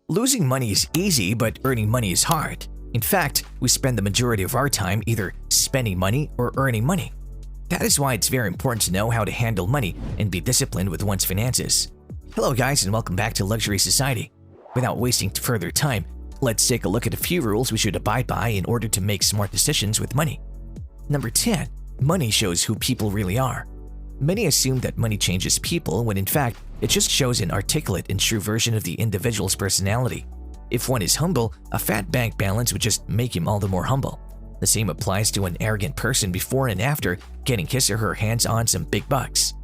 Losing money is easy, but earning money is hard. In fact, we spend the majority of our time either spending money or earning money. That is why it's very important to know how to handle money and be disciplined with one's finances. Hello guys, and welcome back to Luxury Society. Without wasting further time, let's take a look at a few rules we should abide by in order to make smart decisions with money. Number 10. Money shows who people really are. Many assume that money changes people when in fact, it just shows an articulate and true version of the individual's personality. If one is humble, a fat bank balance would just make him all the more humble. The same applies to an arrogant person before and after getting his or her hands on some big bucks.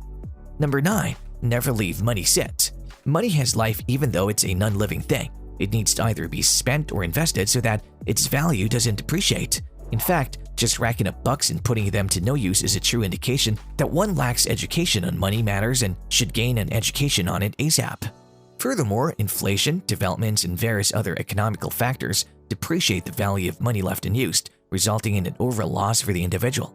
Number 9. Never leave money sit. Money has life even though it's a non-living thing. It needs to either be spent or invested so that its value doesn't depreciate. In fact, just racking up bucks and putting them to no use is a true indication that one lacks education on money matters and should gain an education on it ASAP. Furthermore, inflation, developments, and various other economical factors depreciate the value of money left unused, resulting in an overall loss for the individual.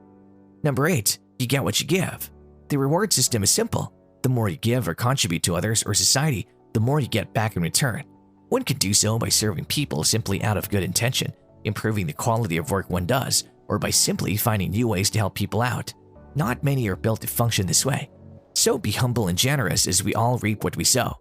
Number 8. You get what you give. The reward system is simple. The more you give or contribute to others or society, the more you get back in return. One can do so by serving people simply out of good intention, improving the quality of work one does, or by simply finding new ways to help people out. Not many are built to function this way. So be humble and generous as we all reap what we sow.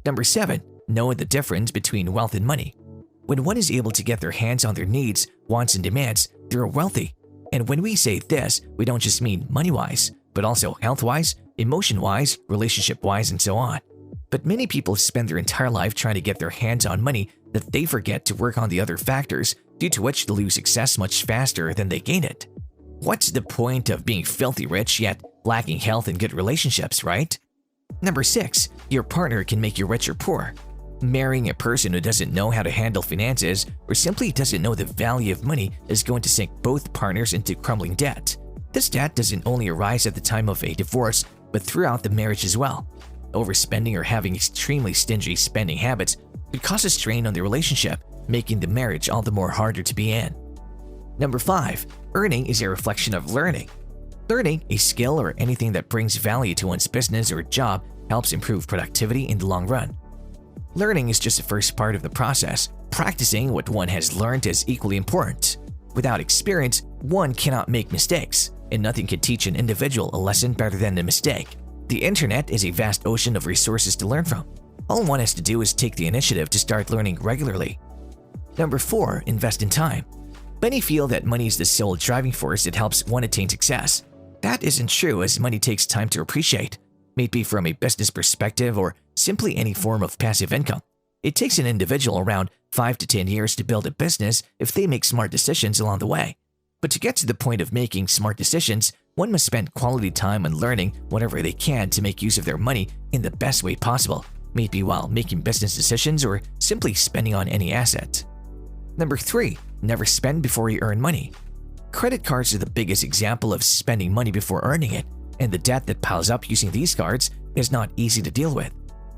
Number 7. Know the difference between wealth and money. When one is able to get their hands on their needs, wants, and demands, they're wealthy. And when we say this, we don't just mean money-wise, but also health-wise, emotion-wise, relationship-wise, and so on. But many people spend their entire life trying to get their hands on money that they forget to work on the other factors, due to which they lose success much faster than they gain it. What's the point of being filthy rich yet lacking health and good relationships, right? Number 6. Your partner can make you rich or poor. Marrying a person who doesn't know how to handle finances or simply doesn't know the value of money is going to sink both partners into crumbling debt. This debt doesn't only arise at the time of a divorce, but throughout the marriage as well. Overspending or having extremely stingy spending habits could cause a strain on the relationship, making the marriage all the more harder to be in. Number 5. Earning is a reflection of learning. Learning, a skill or anything that brings value to one's business or job, helps improve productivity in the long run. Learning is just the first part of the process. Practicing what one has learned is equally important. Without experience, one cannot make mistakes, and nothing can teach an individual a lesson better than a mistake. The internet is a vast ocean of resources to learn from. All one has to do is take the initiative to start learning regularly. Number 4. Invest in time. Many feel that money is the sole driving force that helps one attain success. That isn't true, as money takes time to appreciate, may it be from a business perspective or simply any form of passive income. It takes an individual around 5 to 10 years to build a business if they make smart decisions along the way. But to get to the point of making smart decisions, one must spend quality time on learning whatever they can to make use of their money in the best way possible, may it be while making business decisions or simply spending on any asset. Number 3. Never spend before you earn money. Credit cards are the biggest example of spending money before earning it, and the debt that piles up using these cards is not easy to deal with.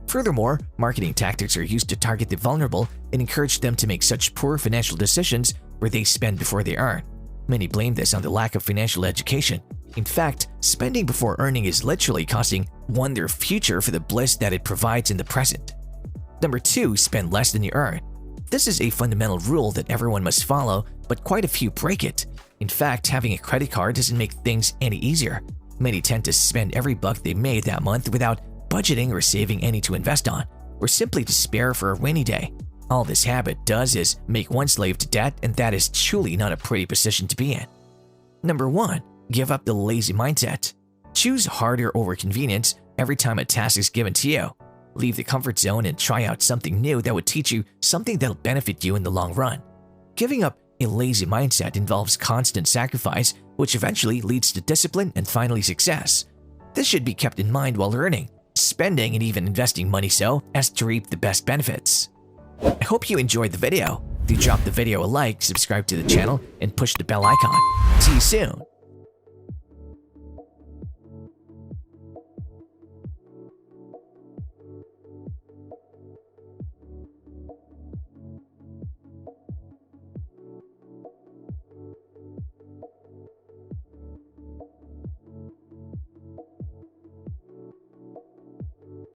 Furthermore, marketing tactics are used to target the vulnerable and encourage them to make such poor financial decisions where they spend before they earn. Many blame this on the lack of financial education. In fact, spending before earning is literally costing one their future for the bliss that it provides in the present. Number 2. Spend less than you earn. This is a fundamental rule that everyone must follow, but quite a few break it. In fact, having a credit card doesn't make things any easier. Many tend to spend every buck they made that month without budgeting or saving any to invest on, or simply to spare for a rainy day. All this habit does is make one slave to debt, and that is truly not a pretty position to be in. Number 1. Give up the lazy mindset. Choose harder over convenience every time a task is given to you. Leave the comfort zone and try out something new that would teach you something that'll benefit you in the long run. Giving up a lazy mindset involves constant sacrifice, which eventually leads to discipline and finally success. This should be kept in mind while earning, spending, and even investing money so as to reap the best benefits. I hope you enjoyed the video. Do drop the video a like, subscribe to the channel, and push the bell icon. See you soon!